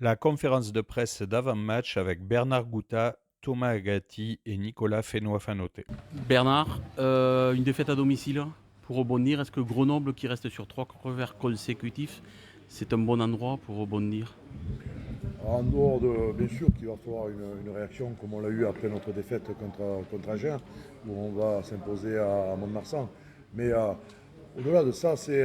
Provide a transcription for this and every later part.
La conférence de presse d'avant-match avec Bernard Gouta, Thomas Agati et Nicolas Fénois-Fanoté. Bernard, une défaite à domicile pour rebondir. Est-ce que Grenoble, qui reste sur 3 revers consécutifs, c'est un bon endroit pour rebondir? En dehors de, bien sûr qu'il va falloir une réaction comme on l'a eu après notre défaite contre Agen, où on va s'imposer à Mont-de-Marsan. Mais au-delà de ça, c'est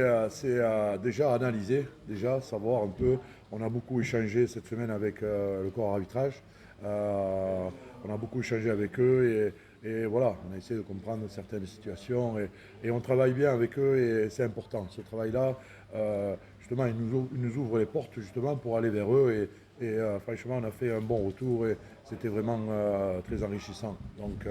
déjà analyser, déjà savoir un peu. On a beaucoup échangé cette semaine avec le corps arbitrage. Euh, on a beaucoup échangé avec eux et voilà, on a essayé de comprendre certaines situations et on travaille bien avec eux et c'est important. Ce travail-là, justement, il nous ouvre les portes justement pour aller vers eux et franchement, on a fait un bon retour et c'était vraiment très enrichissant. Donc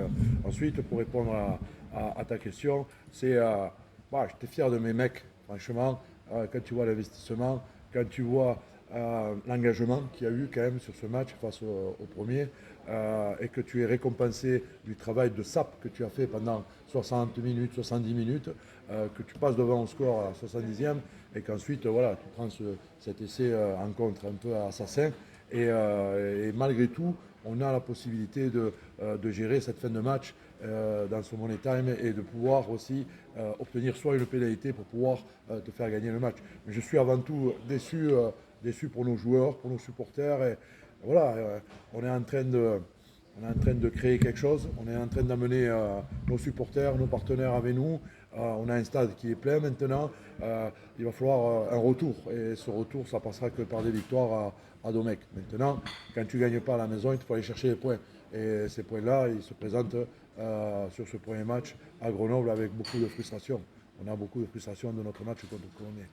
ensuite, pour répondre à ta question, j'étais fier de mes mecs, franchement, quand tu vois l'investissement, quand tu vois l'engagement qu'il y a eu quand même sur ce match face au premier, et que tu es récompensé du travail de sape que tu as fait pendant 60 minutes, 70 minutes, que tu passes devant au score à la 70e et qu'ensuite voilà, tu prends cet essai en contre un peu assassin. Et malgré tout, on a la possibilité de gérer cette fin de match dans ce money time et de pouvoir aussi obtenir soit une pénalité pour pouvoir te faire gagner le match. Mais je suis avant tout déçu pour nos joueurs, pour nos supporters. Et voilà, on est en train de, on est en train de créer quelque chose, on est en train d'amener nos supporters, nos partenaires avec nous. On a un stade qui est plein maintenant. Il va falloir un retour. Et ce retour, ça passera que par des victoires à Domecq. Maintenant, quand tu ne gagnes pas à la maison, il faut aller chercher les points. Et ces points-là, ils se présentent sur ce premier match à Grenoble avec beaucoup de frustration. On a beaucoup de frustration de notre match contre Colomiers.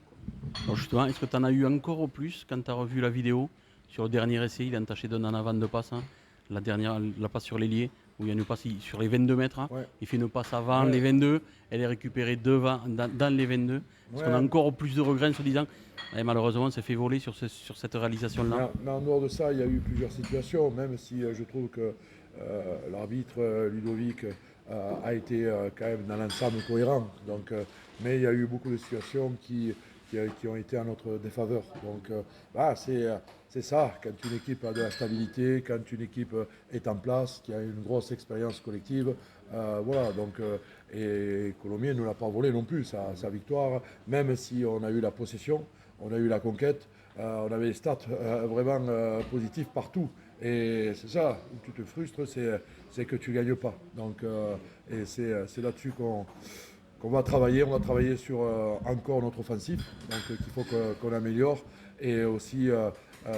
Alors justement, est-ce que tu en as eu encore au plus quand tu as revu la vidéo sur le dernier essai? Il a entaché d'un en avant de passe, hein. La passe sur l'ailier, où il y a une passe sur les 22 mètres, hein. Ouais, Il fait une passe avant les ouais, 22, elle est récupérée devant, dans les 22. Est-ce qu'on a ouais. encore plus de regrets en se disant eh, malheureusement on s'est fait voler sur cette réalisation-là? Mais en dehors de ça, il y a eu plusieurs situations, même si je trouve que l'arbitre Ludovic a été quand même dans l'ensemble cohérent. Donc, mais il y a eu beaucoup de situations qui ont été à notre défaveur. Donc c'est ça, quand une équipe a de la stabilité, quand une équipe est en place, qui a une grosse expérience collective, voilà, donc, et Colomiers ne l'a pas volé non plus, sa victoire, même si on a eu la possession, on a eu la conquête. On avait des stats vraiment positifs partout. Et c'est ça, où tu te frustres, c'est que tu ne gagnes pas. Donc, et c'est là-dessus qu'on va travailler. On va travailler sur encore notre offensif, donc qu'il faut qu'on améliore. Et aussi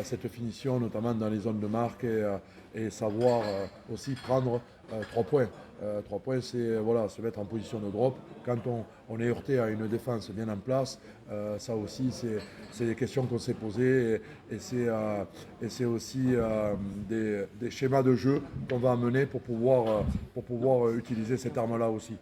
cette finition, notamment dans les zones de marque, et savoir aussi prendre 3 points. 3 points, c'est voilà, se mettre en position de drop. Quand on est heurté à une défense bien en place, ça aussi, c'est des questions qu'on s'est posées et c'est aussi des schémas de jeu qu'on va amener pour pouvoir utiliser cette arme-là aussi.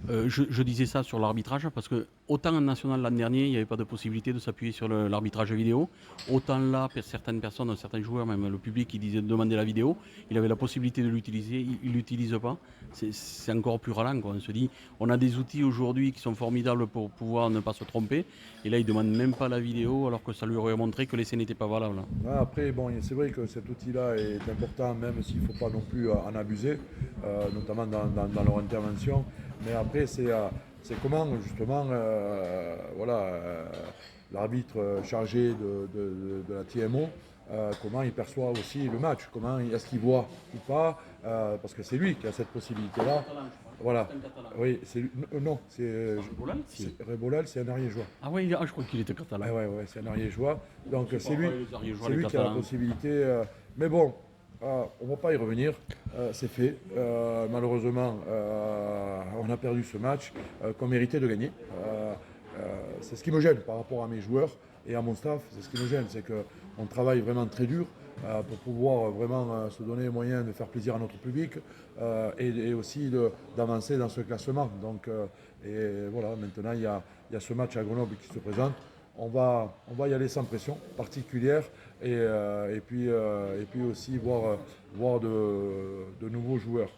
Je disais ça sur l'arbitrage parce que autant en national l'an dernier, il n'y avait pas de possibilité de s'appuyer sur l'arbitrage vidéo, autant là, certaines personnes, certains joueurs, même le public qui disait de demander la vidéo, il avait la possibilité de l'utiliser, il ne l'utilise pas. C'est encore plus ralent, quoi. On se dit, on a des outils aujourd'hui qui sont formidables pour pouvoir ne pas se tromper, et là, il ne demande même pas la vidéo alors que ça lui aurait montré que l'essai n'était pas valable. Ouais, après, bon, c'est vrai que cet outil-là est important, même s'il ne faut pas non plus en abuser, notamment dans leur intervention. Mais après, c'est comment justement voilà, l'arbitre chargé de la TMO, comment il perçoit aussi le match, comment est-ce qu'il voit ou pas, parce que c'est lui qui a cette possibilité-là. Voilà. Oui, non, Si. Rebolal, c'est un arrière-joueur. Ah ouais, je crois qu'il était catalan. Ah ouais, ouais, c'est un arrière-joueur. Donc Je sais pas, ouais, les arrière-joueurs, c'est les lui qui a la catalans. possibilité. Mais bon, on ne va pas y revenir. C'est fait. Malheureusement, on a perdu ce match qu'on méritait de gagner. C'est ce qui me gêne par rapport à mes joueurs et à mon staff. C'est ce qui me gêne, c'est qu'on travaille vraiment très dur pour pouvoir vraiment se donner les moyens de faire plaisir à notre public et aussi d'avancer dans ce classement. Donc, et voilà, maintenant il y a ce match à Grenoble qui se présente. On va y aller sans pression particulière et puis aussi voir de nouveaux joueurs.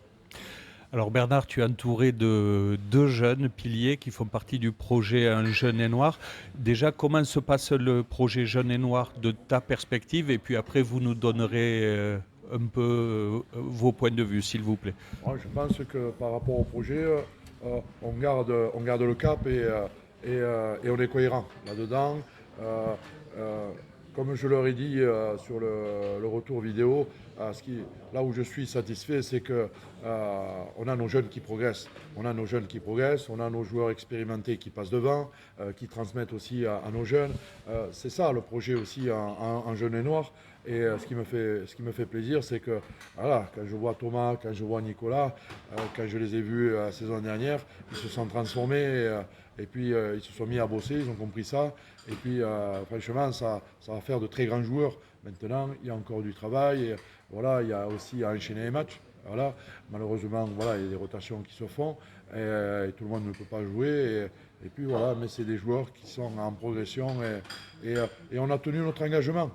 Alors Bernard, tu es entouré de deux jeunes piliers qui font partie du projet Un jeune et noir. Déjà, comment se passe le projet Jeune et noir de ta perspective? Et puis après, vous nous donnerez un peu vos points de vue, s'il vous plaît. Moi, je pense que par rapport au projet, on garde le cap et on est cohérent là-dedans. Euh, euh, Comme je leur ai dit sur le retour vidéo, là où je suis satisfait, c'est que on a nos jeunes qui progressent. On a nos jeunes qui progressent, on a nos joueurs expérimentés qui passent devant, qui transmettent aussi à nos jeunes. C'est ça le projet aussi en jeune et noir. Et ce qui me fait plaisir, c'est que voilà, quand je vois Thomas, quand je vois Nicolas, quand je les ai vus la saison dernière, ils se sont transformés et puis ils se sont mis à bosser, ils ont compris ça. Et puis franchement, ça va faire de très grands joueurs. Maintenant, il y a encore du travail. Et, voilà, il y a aussi à enchaîner les matchs. Voilà. Malheureusement, voilà, il y a des rotations qui se font et tout le monde ne peut pas jouer. Et puis voilà, mais c'est des joueurs qui sont en progression et on a tenu notre engagement.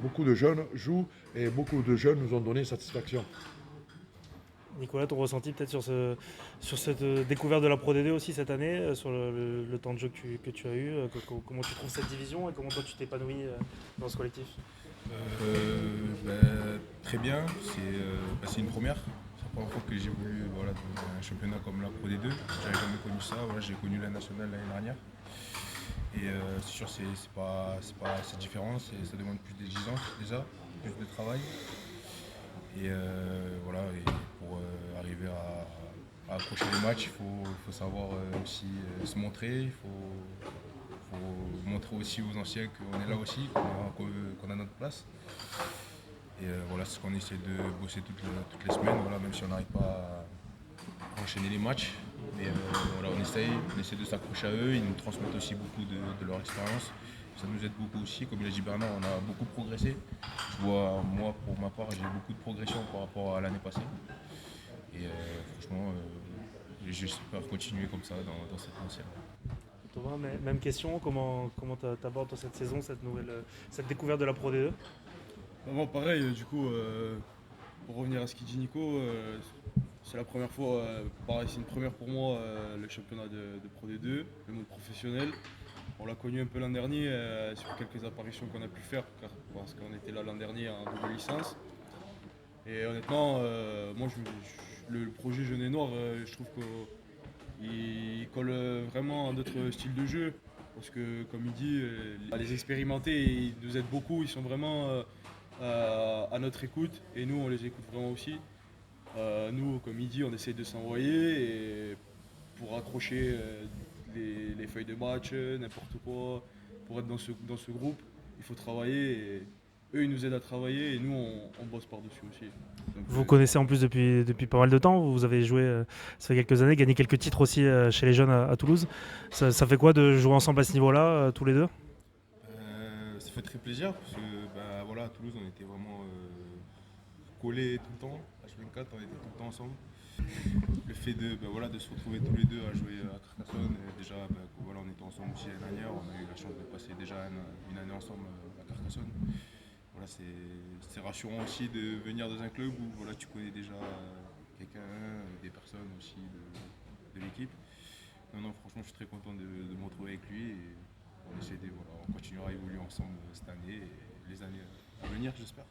Beaucoup de jeunes jouent et beaucoup de jeunes nous ont donné satisfaction. Nicolas, ton ressenti peut-être sur cette découverte de la Pro D2 aussi cette année, sur le temps de jeu que tu as eu, comment tu trouves cette division et comment toi tu t'épanouis dans ce collectif? Très bien, c'est une première. C'est la première fois que j'évolue voilà, dans un championnat comme la Pro D2. J'avais jamais connu ça, voilà, j'ai connu la nationale l'année dernière. Et c'est sûr, c'est différent, ça demande plus d'exigence déjà, plus de travail. Et voilà, et pour arriver à accrocher les matchs, il faut savoir aussi se montrer, faut montrer aussi aux anciens qu'on est là aussi, qu'on a notre place. Et voilà, c'est ce qu'on essaie de bosser toutes les semaines, voilà, même si on n'arrive pas à enchaîner les matchs. Mais voilà, on essaie de s'accrocher à eux, ils nous transmettent aussi beaucoup de leur expérience. Ça nous aide beaucoup aussi, comme il a dit Bernard, on a beaucoup progressé. Je vois, moi, pour ma part, j'ai beaucoup de progression par rapport à l'année passée. Et franchement, j'espère continuer comme ça dans cette lancée. Thomas, même question, comment t'abordes cette saison, cette découverte de la Pro D2? Moi, pareil, du coup, pour revenir à ce qu'il dit Nico, c'est la première fois, pareil, c'est une première pour moi, le championnat de Pro D2, le mode professionnel. On l'a connu un peu l'an dernier sur quelques apparitions qu'on a pu faire, parce qu'on était là l'an dernier en double licence. Et honnêtement, moi, le projet Jeune et Noir, je trouve qu'il colle vraiment à notre style de jeu. Parce que, comme il dit, les expérimentés, ils nous aident beaucoup, ils sont vraiment à notre écoute. Et nous, on les écoute vraiment aussi. Nous, comme il dit, on essaie de s'envoyer et pour accrocher les feuilles de match, n'importe quoi. Pour être dans ce groupe, il faut travailler. Et eux, ils nous aident à travailler et nous, on bosse par-dessus aussi. Donc, Vous connaissez en plus depuis pas mal de temps, vous avez joué, ça fait quelques années, gagné quelques titres aussi chez les jeunes à Toulouse. Ça fait quoi de jouer ensemble à ce niveau-là, tous les deux? Ça fait très plaisir parce que voilà, à Toulouse, on était vraiment collés tout le temps. H24, on était tout le temps ensemble. Le fait de se retrouver tous les deux à jouer à Carcassonne, déjà voilà, on était ensemble aussi l'année dernière, on a eu la chance de passer déjà une année ensemble à Carcassonne. Voilà, c'est rassurant aussi de venir dans un club où voilà, tu connais déjà quelqu'un, des personnes aussi de l'équipe. Non, franchement, je suis très content de me retrouver avec lui et on continuera à évoluer ensemble cette année et les années à venir, j'espère.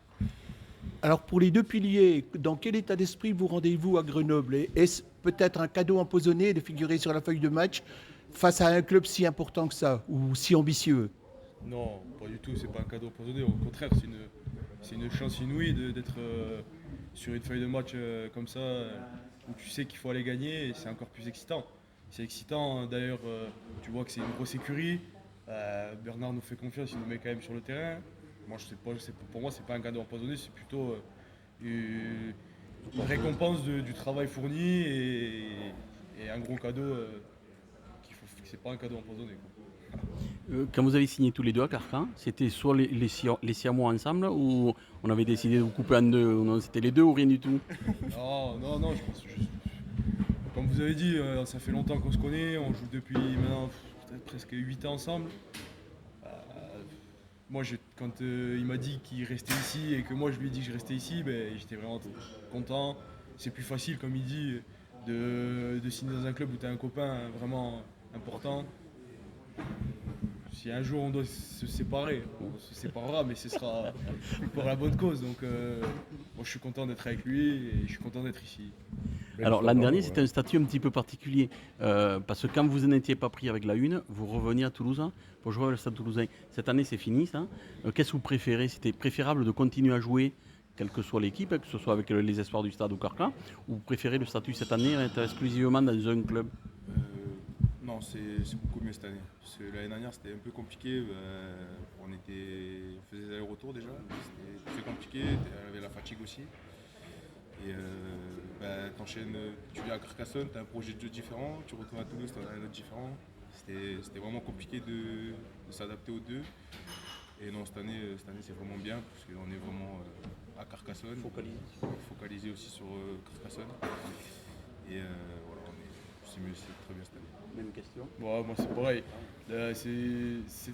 Alors pour les deux piliers, dans quel état d'esprit vous rendez-vous à Grenoble? Et est-ce peut-être un cadeau empoisonné de figurer sur la feuille de match face à un club si important que ça, ou si ambitieux? Non, pas du tout, c'est pas un cadeau empoisonné, au contraire, c'est une chance inouïe d'être sur une feuille de match comme ça, où tu sais qu'il faut aller gagner, et c'est encore plus excitant. C'est excitant, d'ailleurs, tu vois que c'est une grosse écurie, Bernard nous fait confiance, il nous met quand même sur le terrain. Moi, pour moi, c'est pas un cadeau empoisonné, c'est plutôt une récompense du travail fourni et un gros cadeau, c'est pas un cadeau empoisonné, quoi. Quand vous avez signé tous les deux à Carcan, c'était soit les Siamois ensemble ou on avait décidé de vous couper en deux? Non, c'était les deux ou rien du tout? Non, je pense comme vous avez dit, ça fait longtemps qu'on se connaît, on joue depuis maintenant peut-être presque 8 ans ensemble. Moi, quand il m'a dit qu'il restait ici et que moi je lui ai dit que je restais ici, j'étais vraiment content. c'est plus facile, comme il dit, de signer dans un club où tu as un copain vraiment important. Si un jour on doit se séparer, on se séparera, mais ce sera pour la bonne cause. Donc moi, je suis content d'être avec lui et je suis content d'être ici. Alors l'an dernier, c'était un statut un petit peu particulier, parce que quand vous n'étiez pas pris avec la une, vous reveniez à Toulouse pour jouer au Stade Toulousain. Cette année, c'est fini, ça. Qu'est-ce que vous préférez? C'était préférable de continuer à jouer, quelle que soit l'équipe, que ce soit avec les espoirs du Stade ou Carca, ou vous préférez le statut cette année être exclusivement dans un club? Non, c'est beaucoup mieux cette année. Parce que l'année dernière, c'était un peu compliqué. On faisait des allers-retours déjà. C'était très compliqué. Il y avait la fatigue aussi. Et t'enchaînes, tu viens à Carcassonne, tu as un projet de jeu différent. Tu retournes à Toulouse, tu en as un autre différent. C'était vraiment compliqué de s'adapter aux deux. Et non, cette année c'est vraiment bien. Parce qu'on est vraiment à Carcassonne. Focalisé aussi sur Carcassonne. Et voilà, c'est mieux, c'est très bien cette année. Même question. Bon, moi c'est pareil.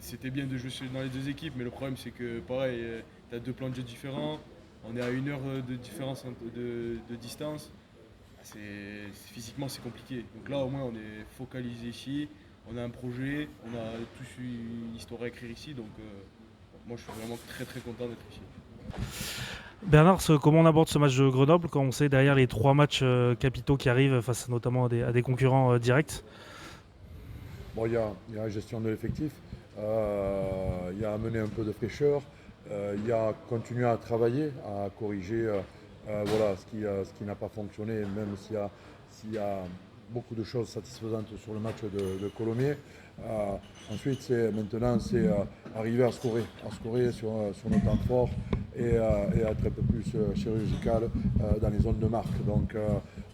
C'était bien de jouer dans les deux équipes, mais le problème c'est que pareil, tu as deux plans de jeu différents. On est à 1 heure de différence de distance. Physiquement c'est compliqué. Donc là au moins on est focalisé ici, on a un projet, on a tous une histoire à écrire ici. Donc moi je suis vraiment très très content d'être ici. Bernard, comment on aborde ce match de Grenoble quand on sait derrière les 3 matchs capitaux qui arrivent face notamment à des concurrents directs? Bon, il y a la gestion de l'effectif, il y a amener un peu de fraîcheur, il y a continuer à travailler, à corriger voilà, ce qui n'a pas fonctionné, même s'il y a beaucoup de choses satisfaisantes sur le match de Colomiers. Ensuite, maintenant, c'est arriver à scorer sur nos temps forts et être un peu plus chirurgical dans les zones de marque. Donc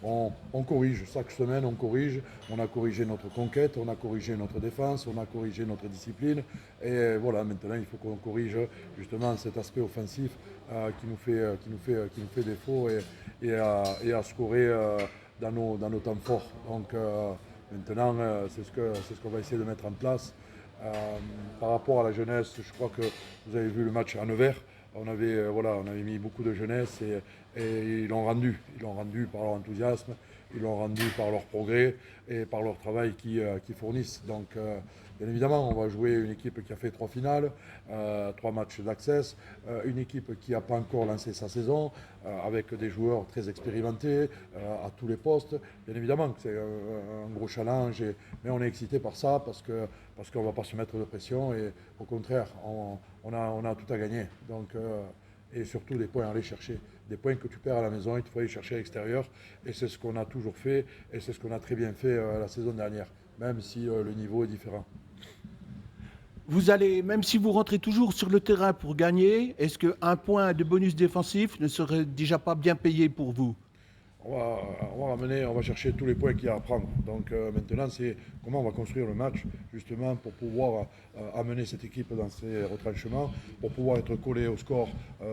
on corrige, chaque semaine on corrige, on a corrigé notre conquête, on a corrigé notre défense, on a corrigé notre discipline et voilà, maintenant il faut qu'on corrige justement cet aspect offensif qui nous fait défaut et à scorer dans nos temps forts. Donc maintenant c'est ce qu'on va essayer de mettre en place. Par rapport à la jeunesse, je crois que vous avez vu le match à Nevers. On avait mis beaucoup de jeunesse et ils l'ont rendu par leur enthousiasme, ils l'ont rendu par leur progrès et par leur travail qu'ils fournissent. Donc bien évidemment, on va jouer une équipe qui a fait 3 finales, 3 matchs d'access, une équipe qui n'a pas encore lancé sa saison, avec des joueurs très expérimentés à tous les postes. Bien évidemment que c'est un gros challenge, mais on est excité par ça parce qu'on ne va pas se mettre de pression et au contraire, on a tout à gagner. Donc, et surtout des points à aller chercher. Des points que tu perds à la maison, il faut aller chercher à l'extérieur. Et c'est ce qu'on a toujours fait et c'est ce qu'on a très bien fait la saison dernière, même si le niveau est différent. Vous allez, même si vous rentrez toujours sur le terrain pour gagner, est-ce qu'un point de bonus défensif ne serait déjà pas bien payé pour vous? On va chercher tous les points qu'il y a à prendre. Donc maintenant, c'est comment on va construire le match, justement, pour pouvoir amener cette équipe dans ses retranchements, pour pouvoir être collé au score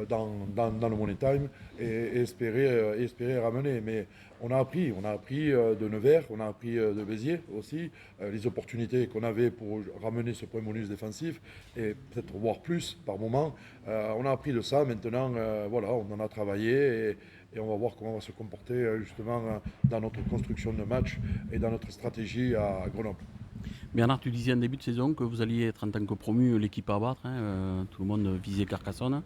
dans le money time et espérer ramener. Mais on a appris de Nevers, on a appris de Béziers aussi, les opportunités qu'on avait pour ramener ce point bonus défensif et peut-être voir plus par moment. On a appris de ça. Maintenant, voilà, on en a travaillé et on va voir comment on va se comporter justement dans notre construction de match et dans notre stratégie à Grenoble. Bernard, tu disais en début de saison que vous alliez être en tant que promu l'équipe à abattre, tout le monde visait Carcassonne.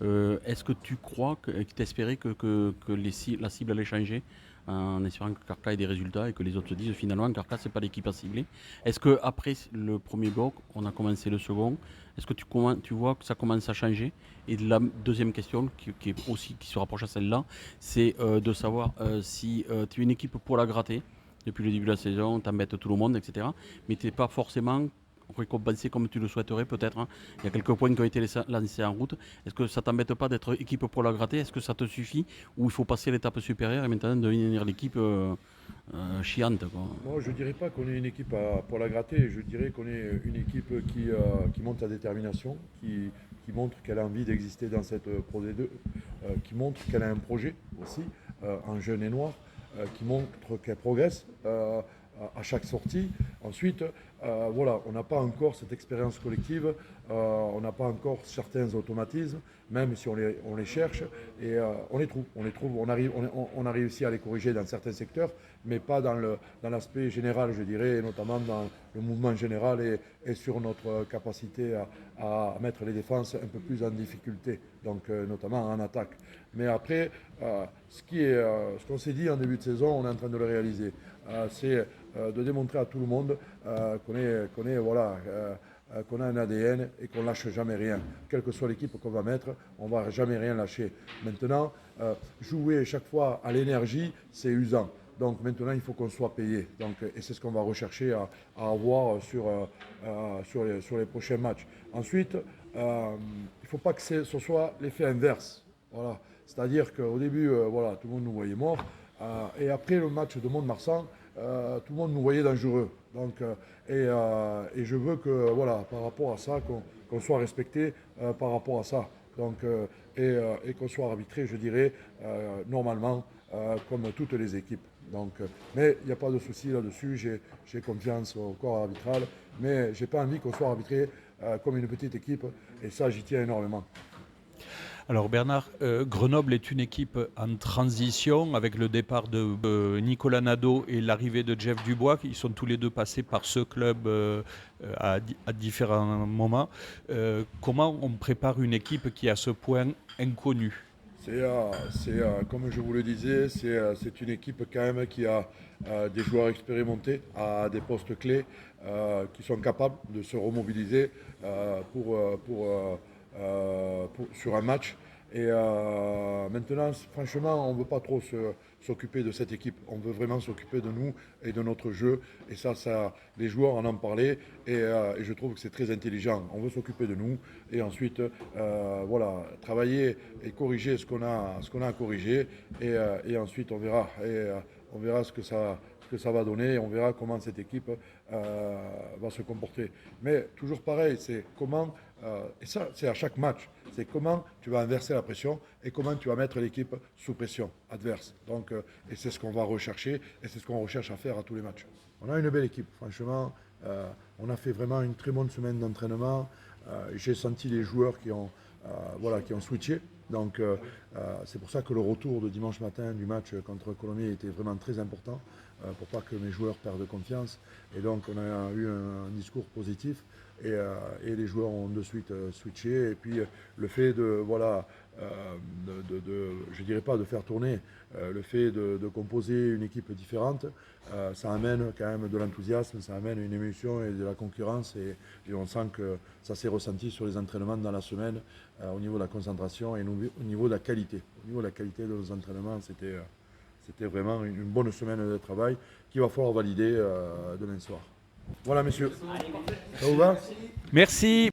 Est-ce que tu crois, que tu espérais que la cible allait changer en espérant que Carca ait des résultats et que les autres se disent finalement Carca c'est pas l'équipe à cibler? Est-ce qu'après le premier bloc, on a commencé le second, est-ce que tu vois que ça commence à changer? Et la deuxième question qui se rapproche à celle-là, c'est de savoir si tu es une équipe pour la gratter depuis le début de la saison, t'embêtes tout le monde, etc. Mais tu n'es pas forcément récompensé comme tu le souhaiterais peut-être. Il y a quelques points qui ont été lancés en route. Est-ce que ça t'embête pas d'être équipe pour la gratter? Est-ce que ça te suffit? Ou il faut passer à l'étape supérieure et maintenant devenir l'équipe chiante, quoi? Non, je ne dirais pas qu'on est une équipe pour la gratter. Je dirais qu'on est une équipe qui montre sa détermination, qui montre qu'elle a envie d'exister dans cette Pro D2, qui montre qu'elle a un projet aussi en jaune et noir, qui montre qu'elle progresse à chaque sortie. Ensuite, voilà, on n'a pas encore cette expérience collective, on n'a pas encore certains automatismes, même si on les cherche, et on les trouve, on a réussi à les corriger dans certains secteurs, mais pas dans l'aspect général, je dirais, et notamment dans le mouvement général et sur notre capacité à mettre les défenses un peu plus en difficulté, donc notamment en attaque. Mais après, ce qu'on s'est dit en début de saison, on est en train de le réaliser. C'est de démontrer à tout le monde qu'on a un ADN et qu'on ne lâche jamais rien. Quelle que soit l'équipe qu'on va mettre, on ne va jamais rien lâcher. Maintenant, jouer chaque fois à l'énergie, c'est usant. Donc maintenant, il faut qu'on soit payé. Et c'est ce qu'on va rechercher à avoir sur les prochains matchs. Ensuite, il ne faut pas que ce soit l'effet inverse. Voilà. C'est-à-dire qu'au début, tout le monde nous voyait morts. Et après le match de Mont-de-Marsan, tout le monde nous voyait dangereux. Et je veux que, par rapport à ça, qu'on soit respecté par rapport à ça. Et qu'on soit arbitré, je dirais, normalement, comme toutes les équipes. Mais il n'y a pas de souci là-dessus. J'ai confiance au corps arbitral. Mais je n'ai pas envie qu'on soit arbitré comme une petite équipe. Et ça, j'y tiens énormément. Alors Bernard, Grenoble est une équipe en transition avec le départ de Nicolas Nadeau et l'arrivée de Jeff Dubois. Ils sont tous les deux passés par ce club à différents moments. Comment on prépare une équipe qui est à ce point inconnue ? Comme je vous le disais, c'est une équipe quand même qui a des joueurs expérimentés à des postes clés qui sont capables de se remobiliser sur un match. Et maintenant, franchement, on ne veut pas trop s'occuper de cette équipe. On veut vraiment s'occuper de nous et de notre jeu. Et ça les joueurs en ont parlé. Et je trouve que c'est très intelligent. On veut s'occuper de nous. Et ensuite, travailler et corriger ce qu'on a à corriger. Et ensuite, on verra. On verra ce que ça va donner. On verra comment cette équipe va se comporter. Mais toujours pareil, c'est comment... et ça, c'est à chaque match. C'est comment tu vas inverser la pression et comment tu vas mettre l'équipe sous pression adverse. Et c'est ce qu'on va rechercher et c'est ce qu'on recherche à faire à tous les matchs. On a une belle équipe, franchement. On a fait vraiment une très bonne semaine d'entraînement. J'ai senti les joueurs qui ont switché. C'est pour ça que le retour de dimanche matin du match contre Colomiers était vraiment très important pour pas que mes joueurs perdent confiance. Et donc on a eu un discours positif et les joueurs ont de suite switché. Et puis le fait je dirais pas de faire tourner, le fait de composer une équipe différente, ça amène quand même de l'enthousiasme, ça amène une émotion et de la concurrence et on sent que ça s'est ressenti sur les entraînements dans la semaine au niveau de la concentration et au niveau de la qualité. Au niveau de la qualité de nos entraînements, c'était vraiment une bonne semaine de travail qu'il va falloir valider demain soir. Voilà messieurs, ça vous va ? Merci.